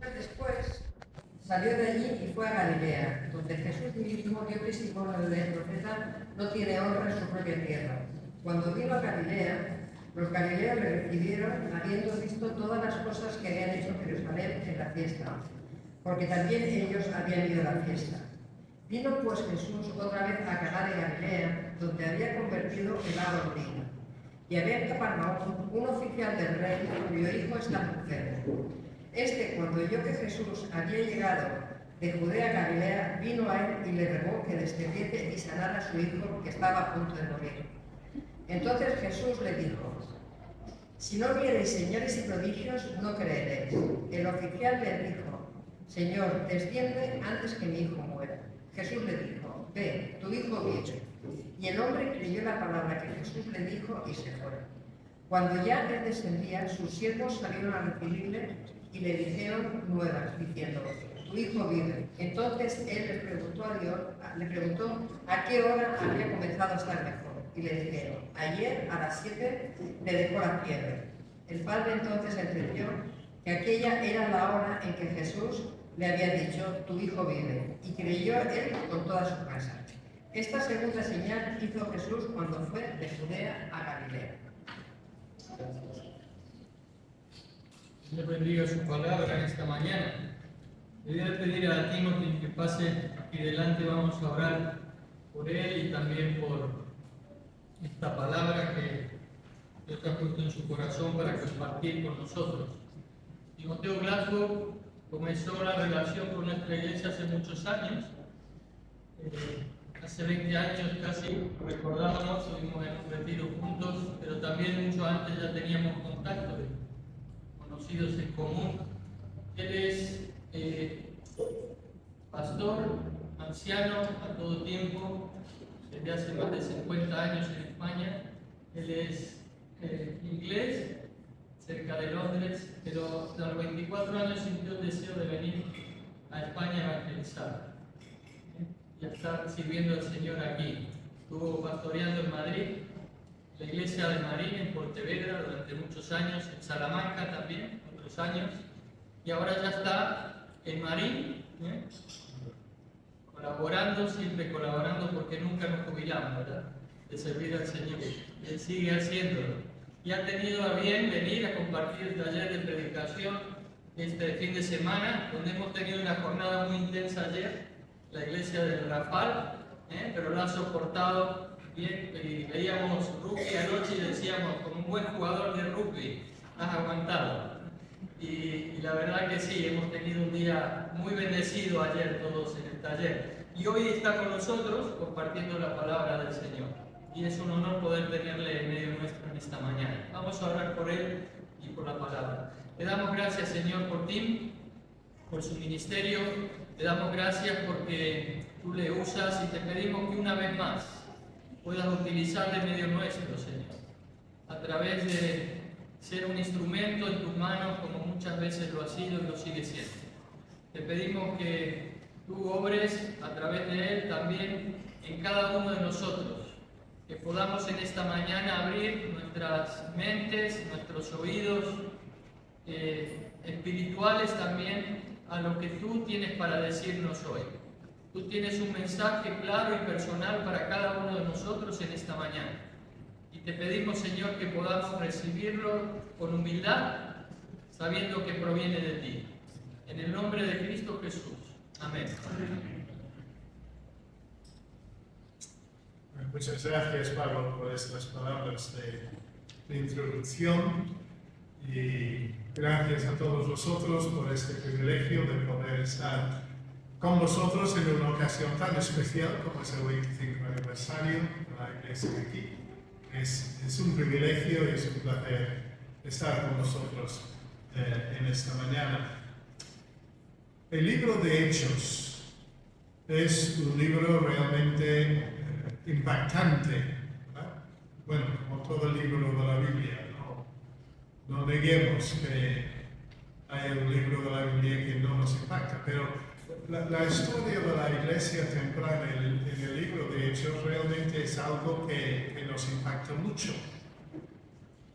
Después salió de allí y fue a Galilea, donde Jesús mismo dio testimonio del profeta, no tiene honra en su propia tierra. Cuando vino a Galilea, los galileos le recibieron, habiendo visto todas las cosas que habían hecho en Jerusalén en la fiesta, porque también ellos habían ido a la fiesta. Vino pues Jesús otra vez a Caná de Galilea, donde había convertido el agua en vino. Y había en Capernaum un oficial del rey, cuyo hijo estaba enfermo. Este, cuando oyó que Jesús había llegado de Judea a Galilea, vino a él y le rogó que descendiese y sanara a su hijo, que estaba a punto de morir. Entonces Jesús le dijo: si no viereis señales y prodigios, no creeréis. El oficial le dijo: Señor, desciende antes que mi hijo muera. Jesús le dijo: ve, tu hijo vive. Y el hombre creyó la palabra que Jesús le dijo y se fue. Cuando ya él descendía, sus siervos salieron a recibirle y le dijeron nuevas, diciendo: tu hijo vive. Entonces él le preguntó a qué hora había comenzado a estar mejor. Y le dijeron: ayer a las 7 le dejó la fiebre. El padre entonces entendió que aquella era la hora en que Jesús le había dicho: tu hijo vive. Y creyó él con toda su casa. Esta segunda señal hizo Jesús cuando fue de Judea a Galilea. Dios bendiga su palabra en esta mañana. Le voy a pedir a Timothy que pase aquí delante, vamos a orar por él y también por esta palabra que Dios ha puesto en su corazón para compartir con nosotros. Timoteo Glasgow comenzó la relación con nuestra iglesia hace muchos años. Hace 20 años casi recordábamos, estuvimos en un retiro juntos, pero también mucho antes ya teníamos contacto, conocidos en común. Él es pastor, anciano a todo tiempo, desde hace más de 50 años en España. Él es inglés, cerca de Londres, pero a los 24 años sintió el deseo de venir a España a evangelizar y a estar sirviendo al Señor aquí. Estuvo pastoreando en Madrid, la iglesia de Marín en Pontevedra durante muchos años, en Salamanca también, otros años, y ahora ya está en Marín, colaborando, siempre colaborando, porque nunca nos jubilamos, ¿verdad?, de servir al Señor. Él sigue haciéndolo. Y ha tenido a bien venir a compartir el taller de predicación este fin de semana, donde hemos tenido una jornada muy intensa ayer, la iglesia del Rafal, pero lo ha soportado bien. Y veíamos rugby anoche y decíamos: como un buen jugador de rugby, has aguantado. Y la verdad que sí, hemos tenido un día muy bendecido ayer todos en el taller. Y hoy está con nosotros compartiendo la palabra del Señor. Y es un honor poder tenerle en medio nuestro en esta mañana. Vamos a orar por él y por la palabra. Le damos gracias, Señor, por Tim, por su ministerio. Le damos gracias porque tú le usas y te pedimos que una vez más puedas utilizarle en medio nuestro, Señor, a través de ser un instrumento en tus manos, como muchas veces lo ha sido y lo sigue siendo. Te pedimos que tú obres a través de él también en cada uno de nosotros, que podamos en esta mañana abrir nuestras mentes, nuestros oídos espirituales también a lo que tú tienes para decirnos hoy. Tú tienes un mensaje claro y personal para cada uno de nosotros en esta mañana. Y te pedimos, Señor, que podamos recibirlo con humildad, sabiendo que proviene de ti. En el nombre de Cristo Jesús. Amén. Muchas gracias, Pablo, por estas palabras de introducción, y gracias a todos vosotros por este privilegio de poder estar con vosotros en una ocasión tan especial como es el 25 aniversario de la iglesia aquí. Es un privilegio y es un placer estar con vosotros en esta mañana. El libro de Hechos es un libro realmente impactante, ¿verdad? Bueno, como todo el libro de la Biblia, no neguemos que hay un libro de la Biblia que no nos impacta, pero la historia de la iglesia temprana en el libro de Hechos realmente es algo que nos impacta mucho.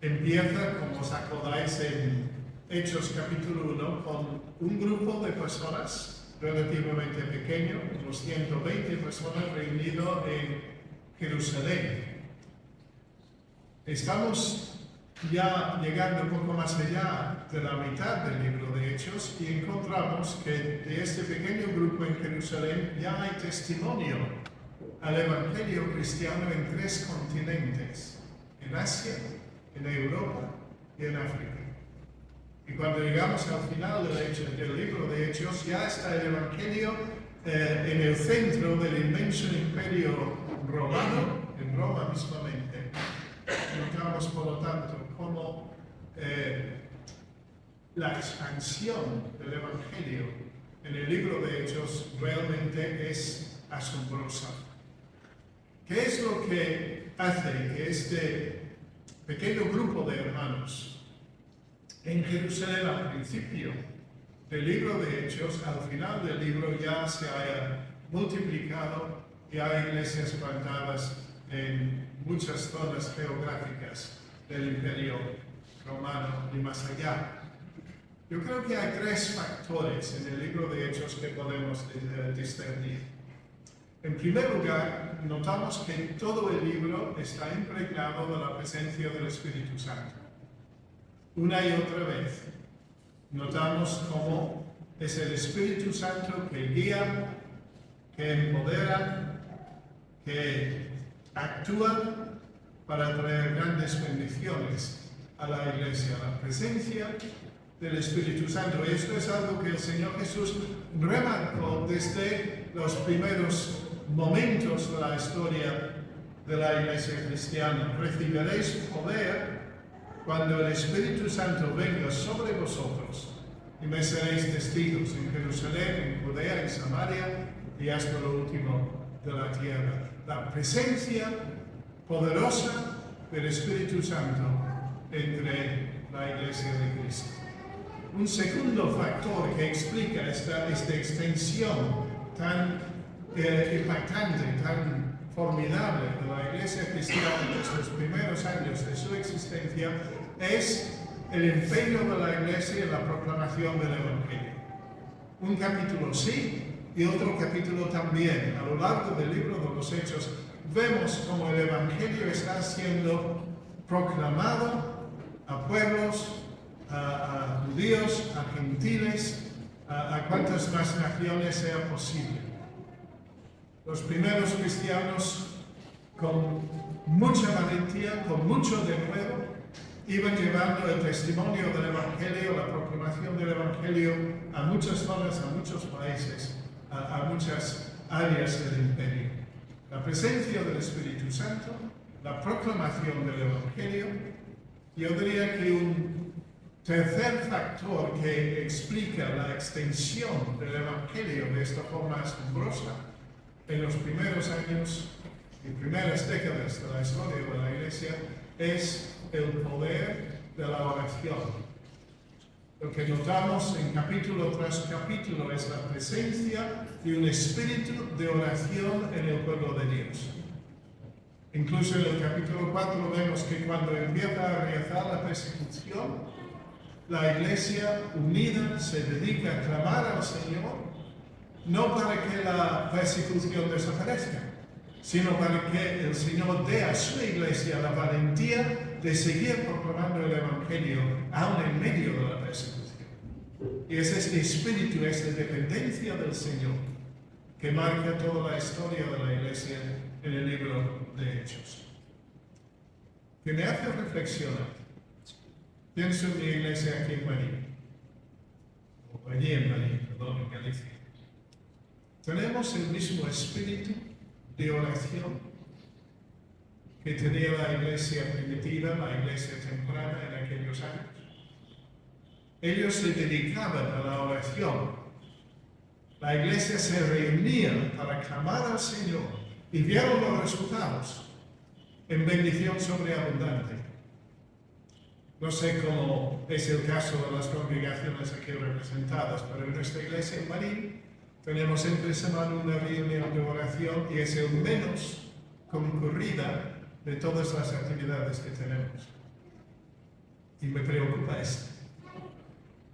Empieza, como os acordáis, en Hechos capítulo 1 con un grupo de personas relativamente pequeño, unos 120 personas reunidos en Jerusalén. Estamos ya llegando un poco más allá de la mitad del libro de Hechos y encontramos que de este pequeño grupo en Jerusalén ya hay testimonio al Evangelio cristiano en 3 continentes, en Asia, en Europa y en África. Y cuando llegamos al final del libro de Hechos, ya está el Evangelio en el centro del inmenso imperio romano, en Roma mismamente. Notamos, por lo tanto, cómo la expansión del Evangelio en el libro de Hechos realmente es asombrosa. ¿Qué es lo que hace que este pequeño grupo de hermanos en Jerusalén al principio del libro de Hechos, al final del libro ya se haya multiplicado y hay iglesias plantadas en muchas zonas geográficas del Imperio Romano y más allá? Yo creo que hay 3 factores en el libro de Hechos que podemos discernir. En primer lugar, notamos que todo el libro está impregnado de la presencia del Espíritu Santo. Una y otra vez notamos cómo es el Espíritu Santo que guía, que empodera, que actúa para traer grandes bendiciones a la iglesia. La presencia del Espíritu Santo. Y esto es algo que el Señor Jesús remarcó desde los primeros momentos de la historia de la iglesia cristiana. Recibiréis poder cuando el Espíritu Santo venga sobre vosotros y me seréis testigos en Jerusalén, en Judea, en Samaria y hasta lo último de la tierra. La presencia poderosa del Espíritu Santo entre la iglesia de Cristo. Un segundo factor que explica esta extensión tan impactante, tan formidable de la iglesia cristiana en los primeros años de su existencia es el empeño de la iglesia en la proclamación del Evangelio. Un capítulo sí y otro capítulo también. A lo largo del libro de los Hechos vemos cómo el Evangelio está siendo proclamado a pueblos, a judíos, a gentiles, a cuantas más naciones sea posible. Los primeros cristianos, con mucha valentía, con mucho denuedo, iban llevando el testimonio del Evangelio, la proclamación del Evangelio a muchas zonas, a muchos países, a muchas áreas del imperio. La presencia del Espíritu Santo, la proclamación del Evangelio. Yo diría que un tercer factor que explica la extensión del Evangelio de esta forma asombrosa en los primeros años y primeras décadas de la historia de la Iglesia es el poder de la oración. Lo que notamos en capítulo tras capítulo es la presencia de un espíritu de oración en el pueblo de Dios. Incluso en el capítulo 4 vemos que cuando empieza a realizar la persecución, la Iglesia unida se dedica a clamar al Señor, no para que la persecución desaparezca, sino para que el Señor dé a su Iglesia la valentía de seguir proclamando el Evangelio aún en medio de la persecución. Y es este espíritu, esta dependencia del Señor, que marca toda la historia de la Iglesia en el libro de Hechos. Que me hace reflexionar. Pienso en mi iglesia aquí en Marín, o allí en Marín, perdón, en Galicia. Tenemos el mismo espíritu de oración que tenía la iglesia primitiva, la iglesia temprana en aquellos años. Ellos se dedicaban a la oración. La iglesia se reunía para clamar al Señor y vieron los resultados en bendición sobreabundante. No sé cómo es el caso de las congregaciones aquí representadas, pero en nuestra iglesia en Marín tenemos entre semana una reunión de oración y es el menos concurrida de todas las actividades que tenemos. Y me preocupa esto.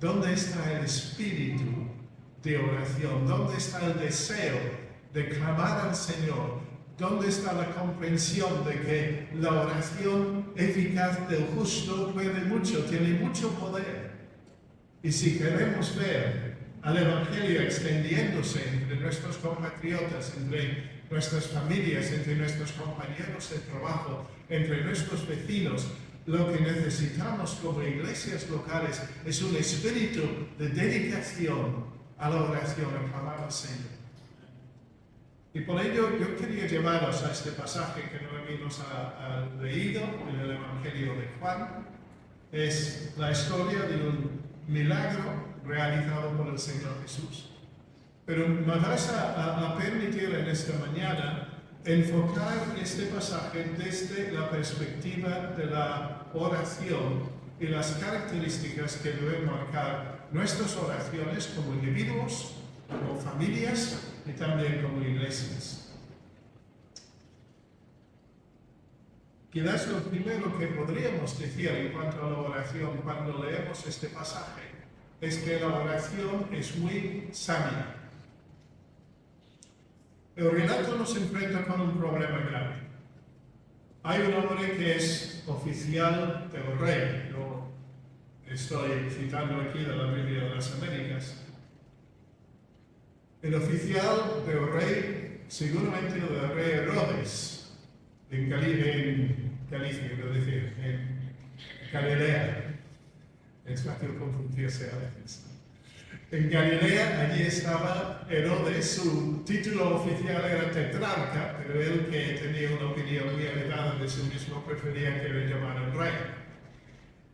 ¿Dónde está el espíritu de oración? ¿Dónde está el deseo de clamar al Señor? ¿Dónde está la comprensión de que la oración eficaz del justo puede mucho, tiene mucho poder? Y si queremos ver al Evangelio extendiéndose entre nuestros compatriotas, entre nuestras familias, entre nuestros compañeros de trabajo, entre nuestros vecinos, lo que necesitamos como iglesias locales es un espíritu de dedicación a la oración, a clamar al Señor. Y por ello yo quería llevaros a este pasaje que no hemos leído en el Evangelio de Juan. Es la historia de un milagro realizado por el Señor Jesús. Pero me vas a permitir en esta mañana enfocar este pasaje desde la perspectiva de la oración y las características que deben marcar nuestras oraciones como individuos, como familias y también como iglesias. Quizás lo primero que podríamos decir en cuanto a la oración cuando leemos este pasaje es que la oración es muy sabia. El relato nos enfrenta con un problema grave. Hay un hombre que es oficial del rey. Yo estoy citando aquí de la Biblia de las Américas. El oficial del rey, seguramente del rey Herodes, en Galilea. Es fácil confundirse a veces. En Galilea, allí estaba Herodes, su título oficial era tetrarca, pero él, que tenía una opinión muy elevada de sí mismo, prefería que le llamaran rey.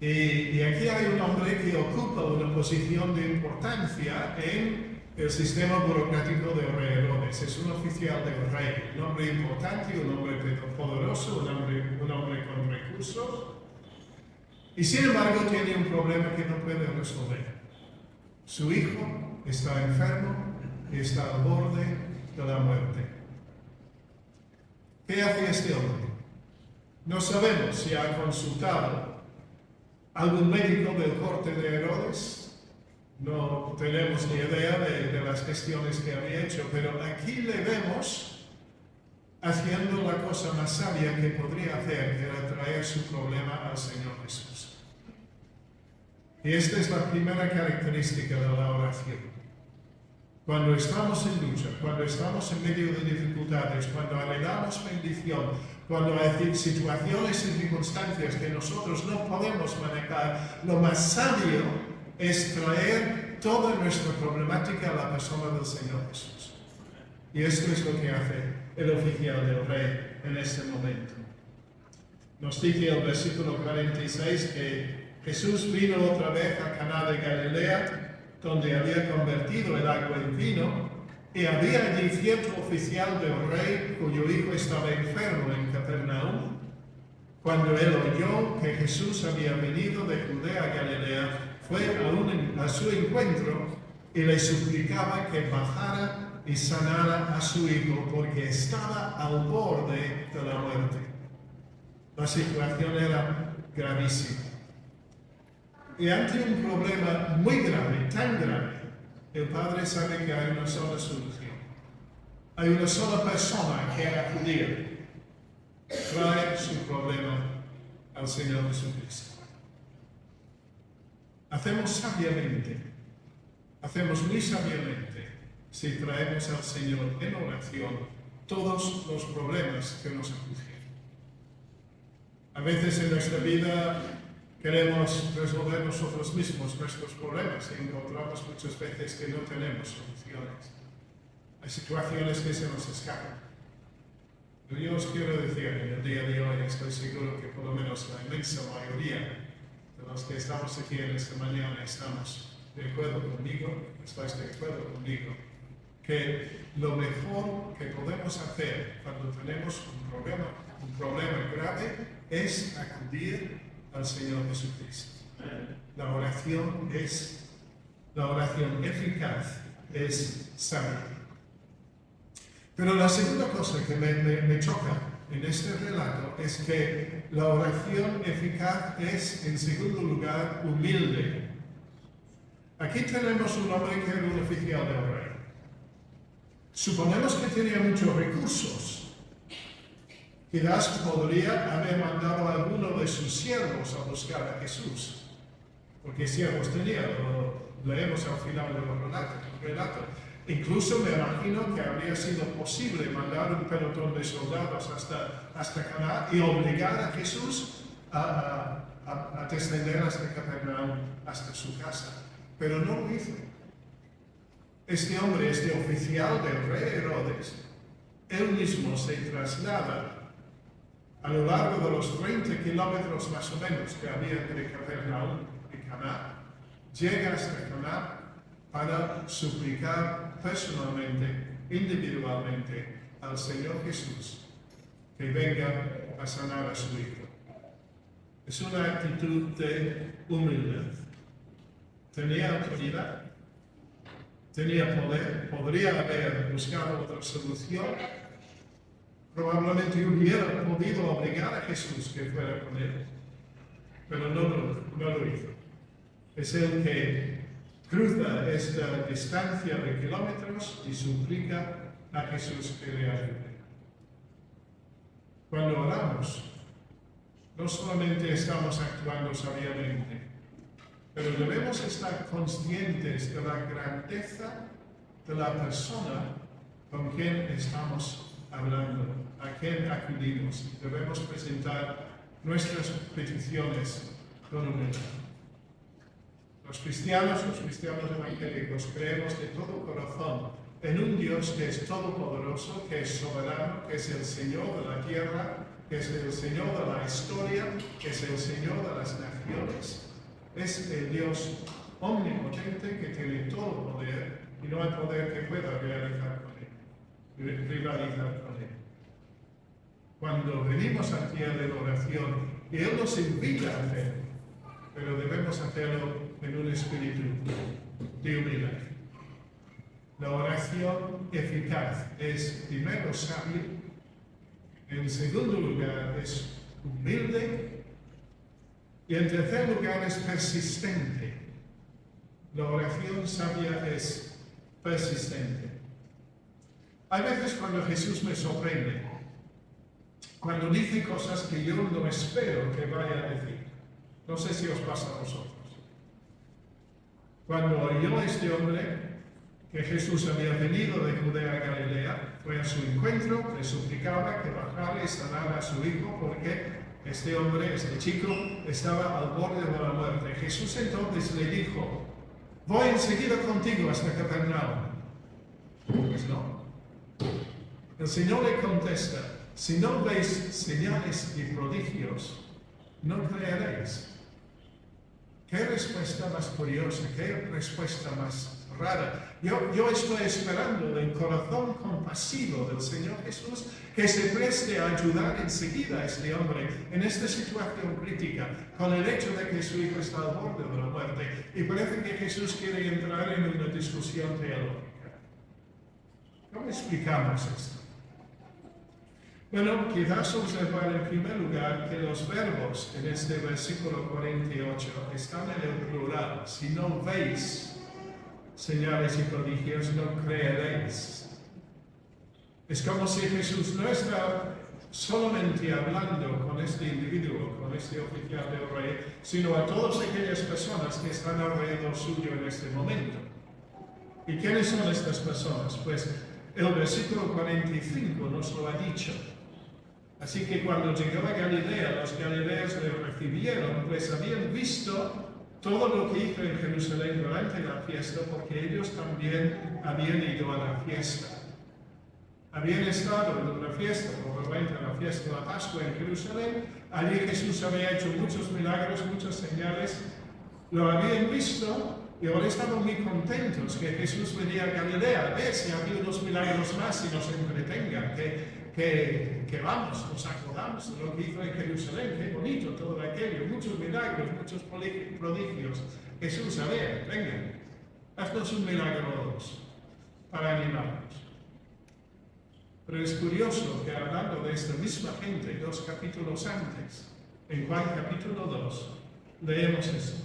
Y aquí hay un hombre que ocupa una posición de importancia en el sistema burocrático del rey Herodes. Es un oficial del rey, un hombre importante, un hombre poderoso, un hombre con recursos. Y sin embargo tiene un problema que no puede resolver. Su hijo está enfermo y está al borde de la muerte. ¿Qué hace este hombre? No sabemos si ha consultado algún médico del corte de Herodes. No tenemos ni idea de las gestiones que había hecho, pero aquí le vemos haciendo la cosa más sabia que podría hacer, que era traer su problema al Señor Jesús. Y esta es la primera característica de la oración. Cuando estamos en lucha, cuando estamos en medio de dificultades, cuando anhelamos bendición, cuando hay situaciones y circunstancias que nosotros no podemos manejar, lo más sabio es traer toda nuestra problemática a la persona del Señor Jesús. Y esto es lo que hace el oficial del rey en este momento. Nos dice el versículo 46 que Jesús vino otra vez a Caná de Galilea, donde había convertido el agua en vino, y había allí cierto oficial del rey cuyo hijo estaba enfermo en Capernaum. Cuando él oyó que Jesús había venido de Judea a Galilea, fue a su encuentro y le suplicaba que bajara y sanara a su hijo, porque estaba al borde de la muerte. La situación era gravísima. Y ante un problema muy grave, tan grave, el Padre sabe que hay una sola solución. Hay una sola persona que acudir. Trae su problema al Señor Jesucristo. Hacemos sabiamente, hacemos muy sabiamente, si traemos al Señor en oración todos los problemas que nos afligen. A veces en nuestra vida queremos resolver nosotros mismos nuestros problemas y encontramos muchas veces que no tenemos soluciones. Hay situaciones que se nos escapan. Pero yo os quiero decir, en el día de hoy estoy seguro que por lo menos la inmensa mayoría de los que estamos aquí en esta mañana estamos de acuerdo conmigo, estáis de acuerdo conmigo, que lo mejor que podemos hacer cuando tenemos un problema grave es acudir al Señor Jesucristo. La oración eficaz es sabia. Pero la segunda cosa que me choca en este relato es que la oración eficaz es, en segundo lugar, humilde. Aquí tenemos un hombre que era un oficial del rey. Suponemos que tenía muchos recursos. Quizás podría haber mandado a alguno de sus siervos a buscar a Jesús. Porque siervos tenía, lo leemos al final del relato. Incluso me imagino que habría sido posible mandar un pelotón de soldados hasta Caná y obligar a Jesús a descender hasta Capernaum, hasta su casa. Pero no lo hizo. Este hombre, este oficial del rey Herodes, él mismo se traslada a lo largo de los 30 kilómetros más o menos que había entre Capernaum y Caná, llega hasta Caná para suplicar personalmente, individualmente, al Señor Jesús que venga a sanar a su hijo. Es una actitud de humildad. Tenía autoridad, tenía poder, podría haber buscado otra solución. Probablemente hubiera podido obligar a Jesús que fuera con él, pero no lo hizo. Es el que cruza esta distancia de kilómetros y suplica a Jesús que le ayude. Cuando oramos, no solamente estamos actuando sabiamente, pero debemos estar conscientes de la grandeza de la persona con quien estamos hablando, a quien acudimos. Debemos presentar nuestras peticiones con humildad. Los cristianos evangélicos creemos de todo corazón en un Dios que es todopoderoso, que es soberano, que es el Señor de la tierra, que es el Señor de la historia, que es el Señor de las naciones. Es el Dios omnipotente que tiene todo poder y no hay poder que pueda rivalizar con Él. Cuando venimos aquí a la oración, y Él nos invita a hacerlo, pero debemos hacerlo en un espíritu de humildad. La oración eficaz es, primero, sabia, en segundo lugar, es humilde, y en tercer lugar es persistente. La oración sabia es persistente. Hay veces cuando Jesús me sorprende, cuando dice cosas que yo no espero que vaya a decir. No sé si os pasa a vosotros. Cuando oyó este hombre que Jesús había venido de Judea a Galilea, fue a su encuentro, le suplicaba que bajara y sanara a su hijo porque este hombre, este chico, estaba al borde de la muerte. Jesús entonces le dijo: voy enseguida contigo hasta Capernaum. Pues no. El Señor le contesta: si no veis señales y prodigios, no creeréis. Qué respuesta más curiosa, qué respuesta más rara. Yo estoy esperando del corazón compasivo del Señor Jesús que se preste a ayudar enseguida a este hombre en esta situación crítica, con el hecho de que su hijo está al borde de la muerte. Y parece que Jesús quiere entrar en una discusión teológica. ¿Cómo explicamos esto? Bueno, quizás observar en primer lugar que los verbos en este versículo 48 están en el plural. Si no veis señales y prodigios, no creeréis. Es como si Jesús no está solamente hablando con este individuo, con este oficial del rey, sino a todas aquellas personas que están alrededor suyo en este momento. ¿Y quiénes son estas personas? Pues el versículo 45 nos lo ha dicho. Así que cuando llegó a Galilea, los galileos le recibieron, pues habían visto todo lo que hizo en Jerusalén durante la fiesta, porque ellos también habían ido a la fiesta. Habían estado en una fiesta, probablemente en la fiesta de la Pascua en Jerusalén. Allí Jesús había hecho muchos milagros, muchas señales. Lo habían visto y ahora estaban muy contentos que Jesús venía a Galilea. A ver si había unos milagros más y nos entretengan. Que vamos, nos acordamos de lo que hizo en Jerusalén. Qué bonito todo aquello. Muchos milagros, muchos prodigios. Jesús, a ver, venga, haznos un milagro a dos para animarnos. Pero es curioso que hablando de esta misma gente, 2 capítulos antes, en Juan capítulo 2, leemos esto.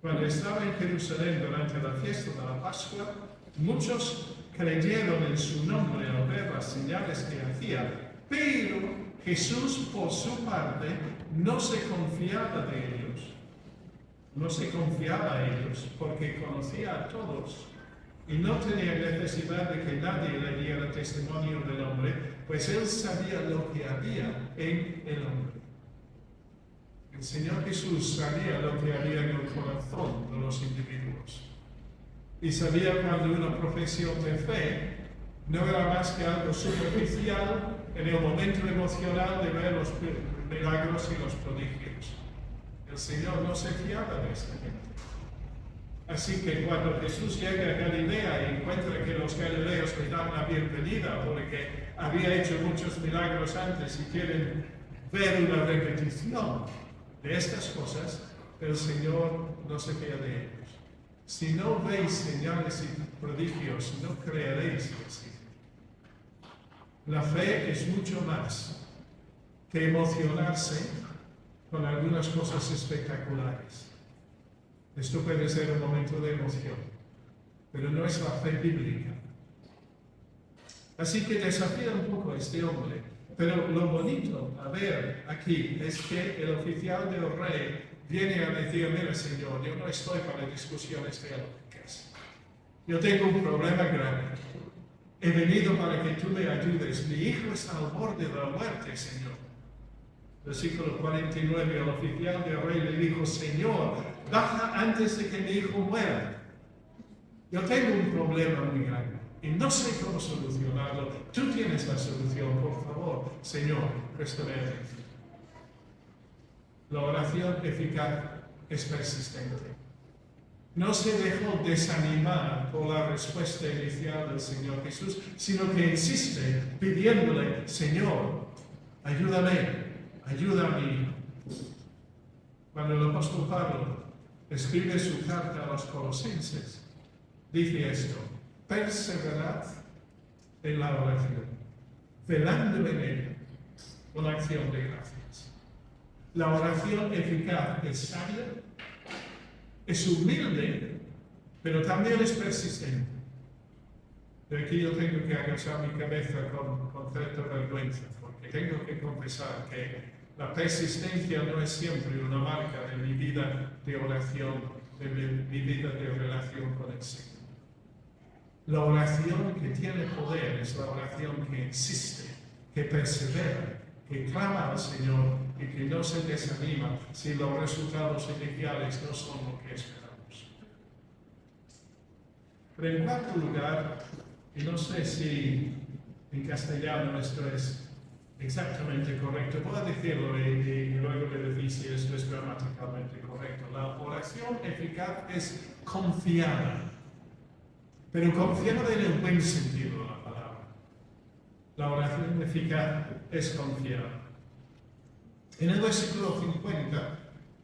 Cuando estaba en Jerusalén durante la fiesta de la Pascua, muchos creyeron en su nombre al ver las señales que hacía, pero Jesús, por su parte, no se confiaba de ellos. No se confiaba a ellos porque conocía a todos y no tenía necesidad de que nadie le diera testimonio del hombre, pues él sabía lo que había en el hombre. El Señor Jesús sabía lo que había en el corazón de los individuos y sabía cuando una profesión de fe no era más que algo superficial en el momento emocional de ver los milagros y los prodigios. El Señor no se fiaba de esta gente. Así que cuando Jesús llega a Galilea y encuentra que los galileos le dan la bienvenida porque había hecho muchos milagros antes y quieren ver una repetición de estas cosas, el Señor no se fía de ellos. Si no veis señales y prodigios, no creeréis que sí. La fe es mucho más que emocionarse con algunas cosas espectaculares. Esto puede ser un momento de emoción, pero no es la fe bíblica. Así que desafía un poco a este hombre. Pero lo bonito a ver aquí es que el oficial del rey viene a decir: mira, Señor, yo no estoy para discusiones teológicas. Yo tengo un problema grave. He venido para que tú me ayudes. Mi hijo está al borde de la muerte, Señor. Versículo 49, el oficial del rey le dijo: Señor, baja antes de que mi hijo muera. Yo tengo un problema muy grande y no sé cómo solucionarlo. Tú tienes la solución, por favor, Señor, préstame atención. La oración eficaz es persistente. No se dejó desanimar por la respuesta inicial del Señor Jesús, sino que insiste pidiéndole: Señor, ayúdame, ayuda a mi hijo. Cuando el apóstol Pablo escribe su carta a los Colosenses, dice esto: perseverad en la oración, velando en ella con acción de gracias. La oración eficaz es sabia, es humilde, pero también es persistente. De aquí yo tengo que agachar mi cabeza con cierta vergüenza, porque tengo que confesar que la persistencia no es siempre una marca de mi vida de oración, de mi vida de relación con el Señor. La oración que tiene poder es la oración que insiste, que persevera, que clama al Señor y que no se desanima si los resultados iniciales no son lo que esperamos. Pero en cuarto lugar, y no sé si en castellano esto es exactamente correcto, voy a decirlo y luego me decís si esto es gramaticalmente correcto. La oración eficaz es confiada, pero confiada en el buen sentido de la palabra. La oración eficaz es confiada. En el versículo 50,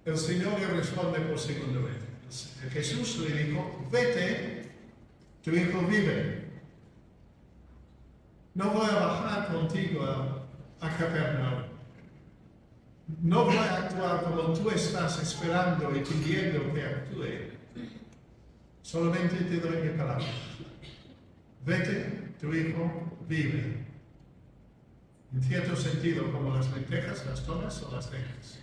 el Señor le responde por segunda vez. Jesús le dijo: vete, tu hijo vive. No voy a bajar contigo a Capernaum. No voy a actuar como tú estás esperando y pidiendo que actúe. Solamente te doy mi palabra. Vete, tu hijo vive. En cierto sentido, como las lentejas, las tomas o las dejas.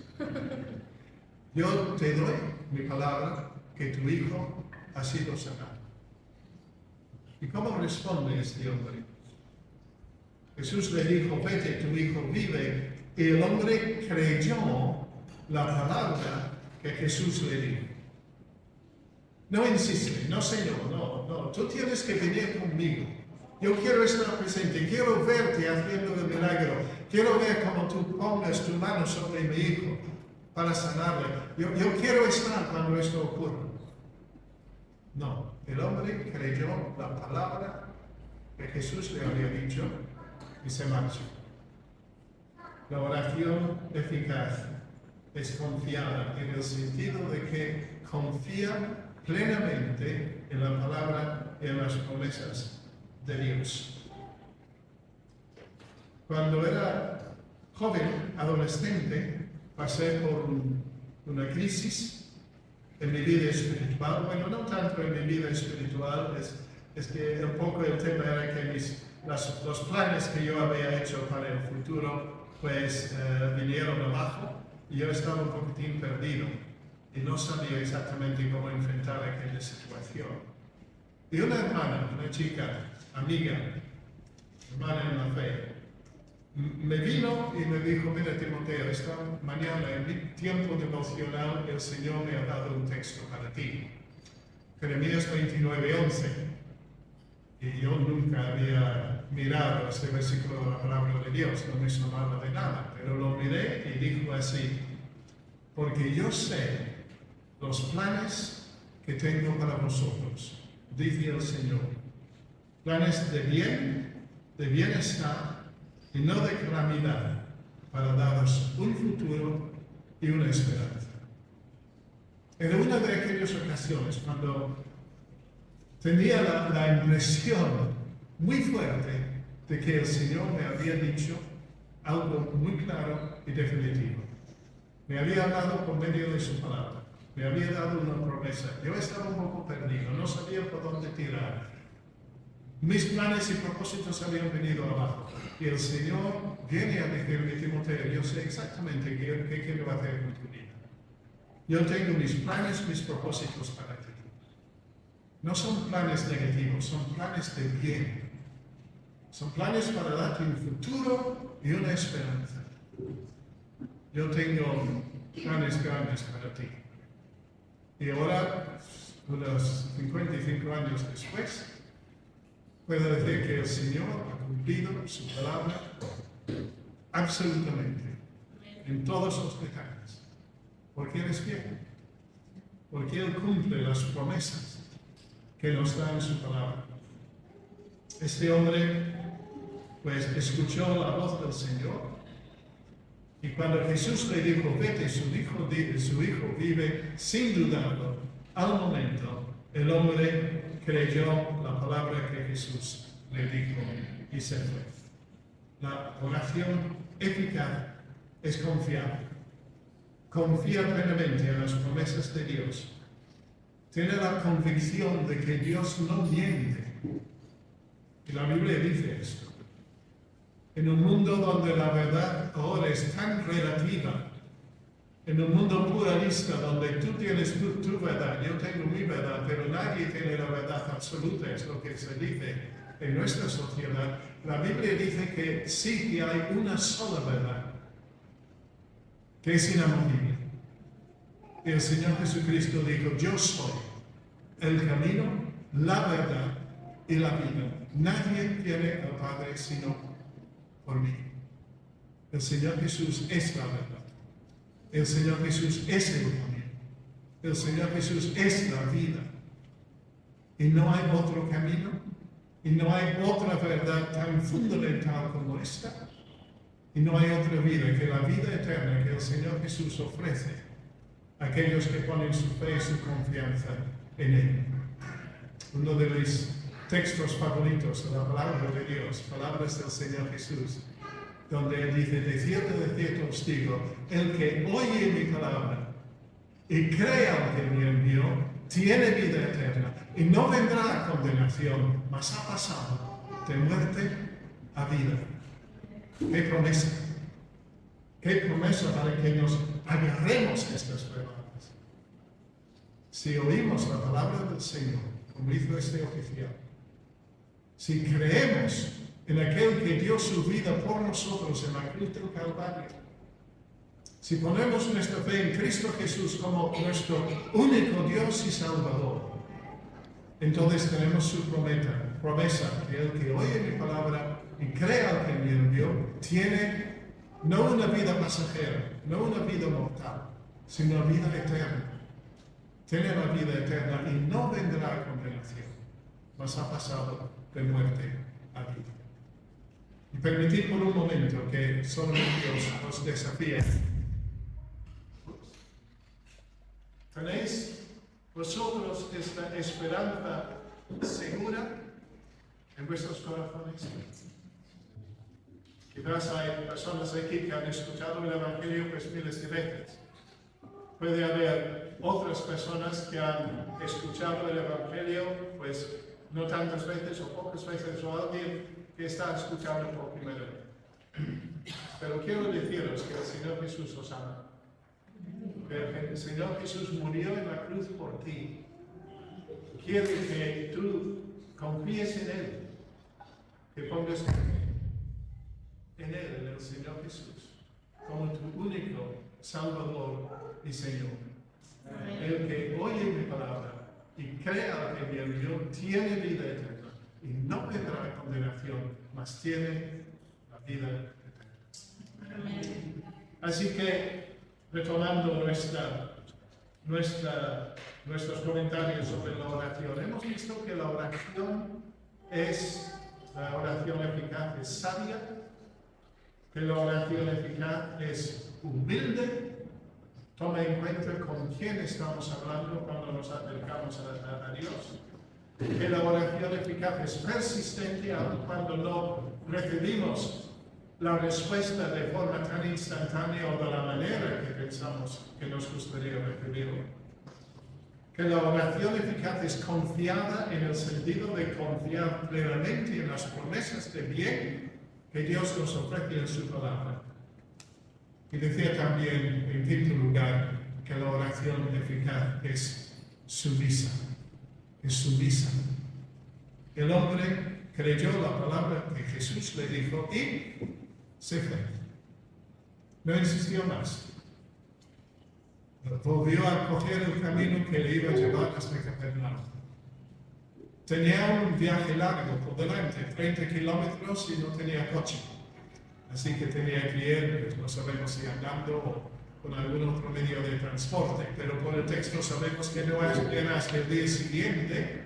Yo te doy mi palabra que tu hijo ha sido sanado. ¿Y cómo responde este hombre? Jesús le dijo: vete, tu hijo vive. Y el hombre creyó la palabra que Jesús le dijo. No insiste: no, Señor, no, tú tienes que venir conmigo. Yo quiero estar presente, quiero verte haciendo el milagro, quiero ver cómo tú pongas tu mano sobre mi hijo para sanarle. Yo quiero estar cuando esto ocurra. No, el hombre creyó la palabra que Jesús le había dicho y se marchó. La oración eficaz es confiada en el sentido de que confía plenamente en la palabra y en las promesas de Dios. Cuando era joven, adolescente, pasé por una crisis en mi vida espiritual. Bueno, no tanto en mi vida espiritual, es que un poco el tema era que los planes que yo había hecho para el futuro, pues vinieron abajo y yo estaba un poquitín perdido y no sabía exactamente cómo enfrentar aquella situación. Y una hermana, una chica, amiga, hermana en la fe, me vino y me dijo: mira, Timoteo, esta mañana en mi tiempo devocional el Señor me ha dado un texto para ti. Jeremías 29:11. Y yo nunca había mirado este versículo de la palabra de Dios, no me sonaba de nada, pero lo miré y dijo así: porque yo sé los planes que tengo para vosotros, dice el Señor, planes de bien, de bienestar y no de calamidad, para daros un futuro y una esperanza. En una de aquellas ocasiones, cuando tenía la impresión muy fuerte de que el Señor me había dicho algo muy claro y definitivo. Me había hablado por medio de su palabra, me había dado una promesa. Yo estaba un poco perdido, no sabía por dónde tirar. Mis planes y propósitos habían venido abajo. Y el Señor viene a decirme: Timoteo, yo sé exactamente qué quiero hacer con tu vida. Yo tengo mis planes, mis propósitos para ti. No son planes negativos, son planes de bien. Son planes para darte un futuro y una esperanza. Yo tengo planes grandes para ti. Y ahora, unos 55 años después, puedo decir que el Señor ha cumplido su palabra absolutamente, en todos los detalles. Porque Él es fiel. Porque Él cumple las promesas que nos da en su palabra. Este hombre, pues, escuchó la voz del Señor, y cuando Jesús le dijo: vete, su hijo vive, sin dudarlo, al momento, el hombre creyó la palabra que Jesús le dijo y se fue. La oración eficaz es confiar. Confía plenamente en las promesas de Dios. Tiene la convicción de que Dios no miente. Y la Biblia dice esto. En un mundo donde la verdad ahora es tan relativa, en un mundo pluralista donde tú tienes tu verdad, yo tengo mi verdad, pero nadie tiene la verdad absoluta, es lo que se dice en nuestra sociedad, la Biblia dice que sí que hay una sola verdad, que es inamovible. Y el Señor Jesucristo dijo: yo soy el camino, la verdad y la vida. Nadie viene al Padre sino por mí. El Señor Jesús es la verdad. El Señor Jesús es el camino. El Señor Jesús es la vida. Y no hay otro camino. Y no hay otra verdad tan fundamental como esta. Y no hay otra vida que la vida eterna que el Señor Jesús ofrece a aquellos que ponen su fe y su confianza en Él. Uno de mis textos favoritos de la palabra de Dios, palabras del Señor Jesús, donde Él dice: de cierto os digo, el que oye mi palabra y crea al que me envió, tiene vida eterna y no vendrá a condenación, mas ha pasado de muerte a vida. ¡Qué promesa! ¡Qué promesa para que nos agarremos estas palabras! Si oímos la palabra del Señor, como hizo este oficial, si creemos en aquel que dio su vida por nosotros en la cruz del Calvario, si ponemos nuestra fe en Cristo Jesús como nuestro único Dios y Salvador, entonces tenemos su promesa, que el que oye mi palabra y crea al que me envió, tiene no una vida pasajera, no una vida mortal, sino una vida eterna. Tiene la vida eterna y no vendrá a condenación, mas ha pasado de muerte a vida. Y permitid por un momento que solamente Dios os desafíe. ¿Tenéis vosotros esta esperanza segura en vuestros corazones? Quizás hay personas aquí que han escuchado el Evangelio pues miles de veces. Puede haber otras personas que han escuchado el Evangelio, pues no tantas veces o pocas veces, o alguien que está escuchando por primera vez. Pero quiero deciros que el Señor Jesús os ama. Que el Señor Jesús murió en la cruz por ti. Quiere que tú confíes en Él, que pongas en Él, en el Señor Jesús, como tu único Salvador y Señor. El que oye mi palabra y crea que me envió tiene vida eterna y no vendrá a condenación, mas tiene la vida eterna. Así que, retomando nuestros comentarios sobre la oración, hemos visto que la oración la oración eficaz es sabia, que la oración eficaz es humilde, toma en cuenta con quién estamos hablando cuando nos acercamos a Dios, que la oración eficaz es persistente aun cuando no recibimos la respuesta de forma tan instantánea o de la manera que pensamos que nos gustaría recibirlo. Que la oración eficaz es confiada en el sentido de confiar plenamente en las promesas de bien que Dios nos ofrece en su palabra. Y decía también, en quinto lugar, que la oración eficaz es sumisa. Es sumisa. El hombre creyó la palabra que Jesús le dijo y se fue. No insistió más. Volvió a coger el camino que le iba a llevar hasta Capernaum. Tenía un viaje largo por delante, 30 kilómetros, y no tenía coche. Así que tenía que ir, no sabemos si andando o con algún otro medio de transporte, pero por el texto sabemos que no era hasta el día siguiente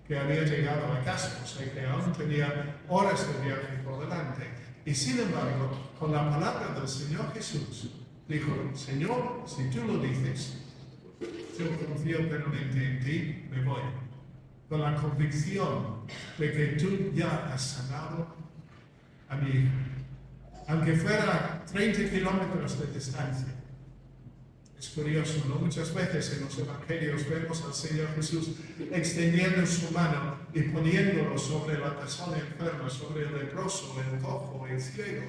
que había llegado a casa, o sea que aún tenía horas de viaje por delante. Y sin embargo, con la palabra del Señor Jesús, dijo: Señor, si tú lo dices, yo confío plenamente en ti, me voy. Con la convicción de que tú ya has sanado a mi hijo. Aunque fuera 30 kilómetros de distancia. Es curioso, ¿no? Muchas veces en los evangelios vemos al Señor Jesús extendiendo su mano y poniéndolo sobre la persona enferma, sobre el leproso, el cojo, el ciego.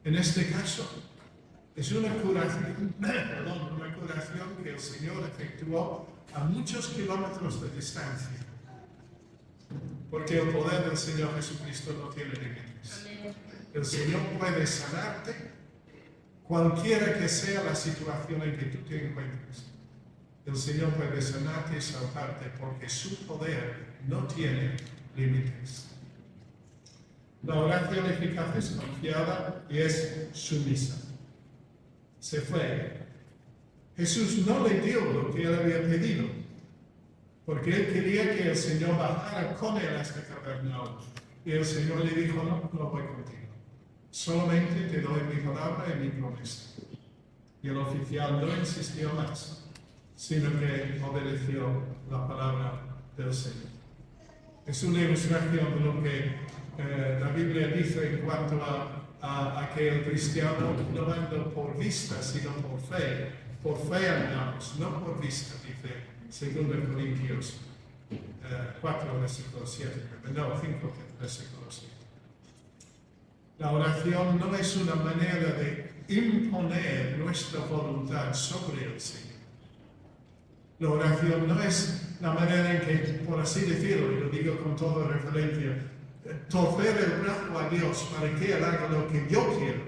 En este caso, es una curación que el Señor efectuó a muchos kilómetros de distancia. Porque el poder del Señor Jesucristo no tiene límites. El Señor puede sanarte cualquiera que sea la situación en que tú te encuentres. El Señor puede sanarte y salvarte porque su poder no tiene límites. La oración eficaz es confiada y es sumisa. Se fue. Jesús no le dio lo que él había pedido, porque él quería que el Señor bajara con él hasta Capernaum. Y el Señor le dijo: no voy contigo. Solamente te doy mi palabra y mi promesa. Y el oficial no insistió más, sino que obedeció la palabra del Señor. Es una ilustración de lo que la Biblia dice en cuanto a que el cristiano no anda por vista, sino por fe. Por fe andamos, no por vista, dice 2 Corintios 4, versículo 7. No, 5, versículo 7. La oración no es una manera de imponer nuestra voluntad sobre el Señor. La oración no es la manera en que, por así decirlo, y lo digo con toda referencia, torcer el brazo a Dios para que Él haga lo que yo quiero.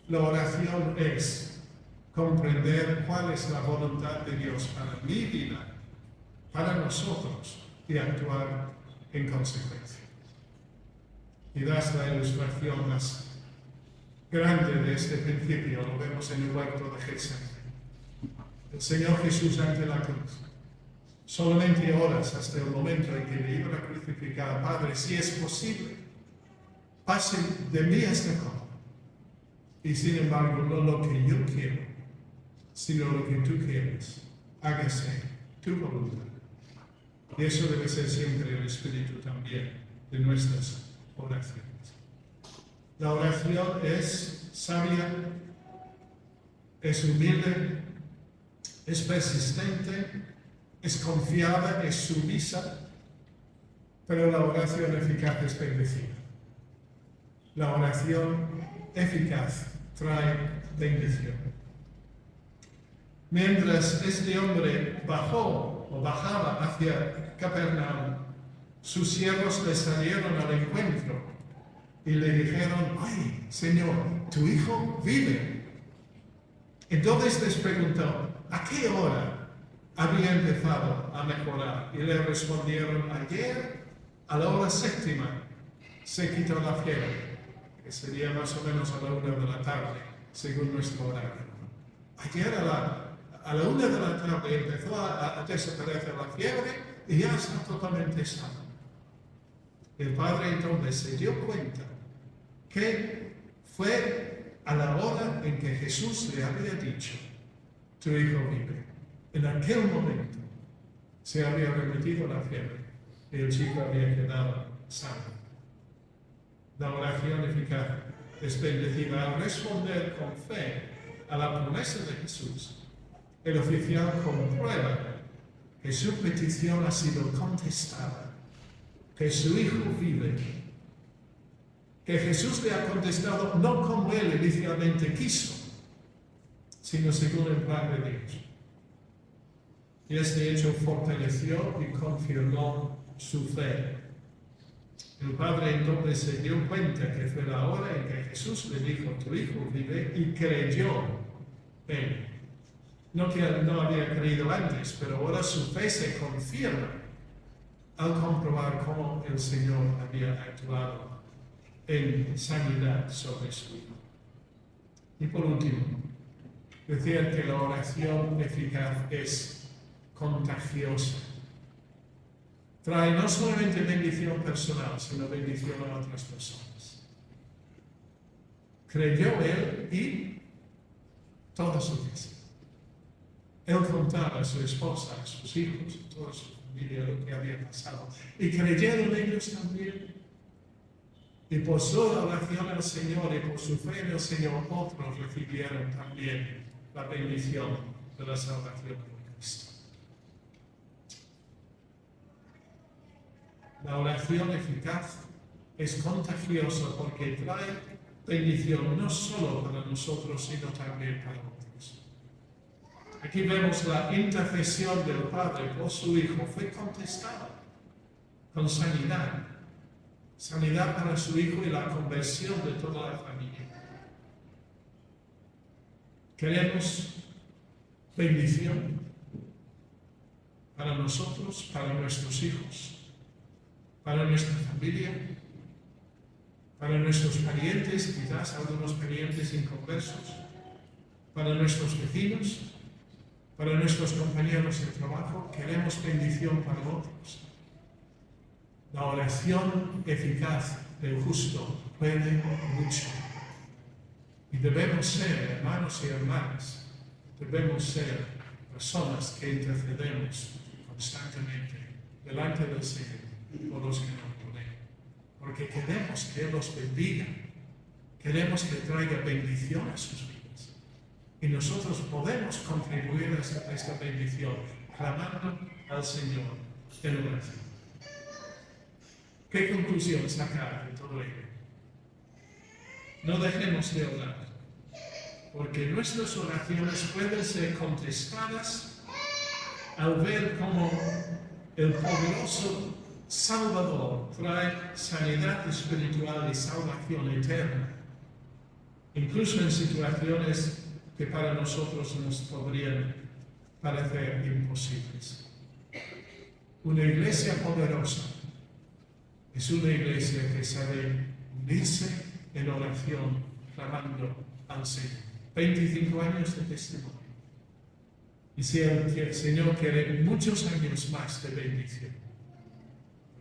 La oración es comprender cuál es la voluntad de Dios para mi vida, para nosotros, y actuar en consecuencia. Y das la ilustración más grande de este principio, lo vemos en el huerto de Getsemaní. El Señor Jesús ante la cruz, solamente horas hasta el momento en que le iban a crucificar: Padre, si es posible, pase de mí esta copa. Y sin embargo, no lo que yo quiero, sino lo que tú quieres, hágase tu voluntad. Y eso debe ser siempre el espíritu también de nuestras oraciones. La oración es sabia, es humilde, es persistente, es confiada, es sumisa, pero la oración eficaz es bendecida. La oración eficaz trae bendición. Mientras este hombre bajaba hacia Capernaum, sus siervos le salieron al encuentro y le dijeron: ¡ay, Señor, tu hijo vive! Entonces les preguntó: ¿a qué hora había empezado a mejorar? Y le respondieron: ayer, a la hora 7ª, se quitó la fiebre, que sería más o menos a la 1 de la tarde, según nuestro horario. Ayer a la 1 de la tarde empezó a desaparecer la fiebre y ya está totalmente sano. El padre entonces se dio cuenta que fue a la hora en que Jesús le había dicho: tu hijo vive. En aquel momento se había remitido la fiebre y el chico había quedado sano. La oración eficaz es bendecida. Al responder con fe a la promesa de Jesús, el oficial comprueba que su petición ha sido contestada, que su hijo vive, que Jesús le ha contestado no como él inicialmente quiso, sino según el plan de Dios. Y este hecho fortaleció y confirmó su fe. El padre entonces se dio cuenta que fue la hora en que Jesús le dijo: tu hijo vive, y creyó en. No que no había creído antes, pero ahora su fe se confirma al comprobar cómo el Señor había actuado en sanidad sobre su hijo. Y por último, decía que la oración eficaz es contagiosa. Trae no solamente bendición personal, sino bendición a otras personas. Creyó él y toda su casa. Él contaba a su esposa, a sus hijos, a toda su familia lo que había pasado. Y creyeron ellos también. Y por su oración al Señor y por su fe en el Señor, otros recibieron también la bendición de la salvación de Cristo. La oración eficaz es contagiosa porque trae bendición no solo para nosotros, sino también para otros. Aquí vemos la intercesión del Padre por su Hijo fue contestada con sanidad. Sanidad para su Hijo y la conversión de toda la familia. Queremos bendición para nosotros, para nuestros hijos, para nuestra familia, para nuestros parientes, quizás algunos parientes inconversos, para nuestros vecinos, para nuestros compañeros de trabajo. Queremos bendición para otros. La oración eficaz del justo puede mucho. Y debemos ser, hermanos y hermanas, debemos ser personas que intercedemos constantemente delante del Señor por los que nos rodean. Porque queremos que Él los bendiga, queremos que traiga bendición a sus vidas. Y nosotros podemos contribuir a esta bendición clamando al Señor en oración. ¿Qué conclusión sacar de todo ello? No dejemos de orar, porque nuestras oraciones pueden ser contestadas al ver cómo el poderoso Salvador trae sanidad espiritual y salvación eterna, incluso en situaciones que para nosotros nos podrían parecer imposibles. Una iglesia poderosa es una iglesia que sabe unirse en oración, clamando al Señor. 25 años de testimonio. Y si el Señor quiere muchos años más de bendición,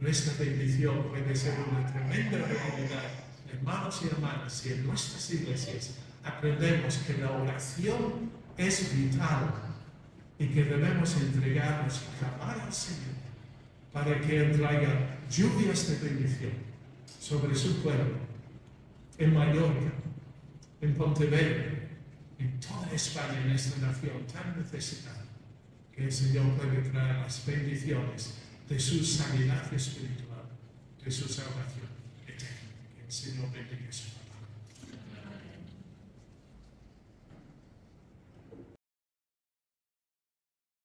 nuestra bendición puede ser una tremenda realidad, hermanos y hermanas, si en nuestras iglesias aprendemos que la oración es vital y que debemos entregarnos y clamar al Señor para que Él traiga lluvias de bendición sobre su pueblo, en Mallorca, en Pontevedra, en toda España, en esta nación tan necesitada. que el Señor puede traer las bendiciones de su sanidad espiritual, de su salvación eterna. Que el Señor bendiga su familia.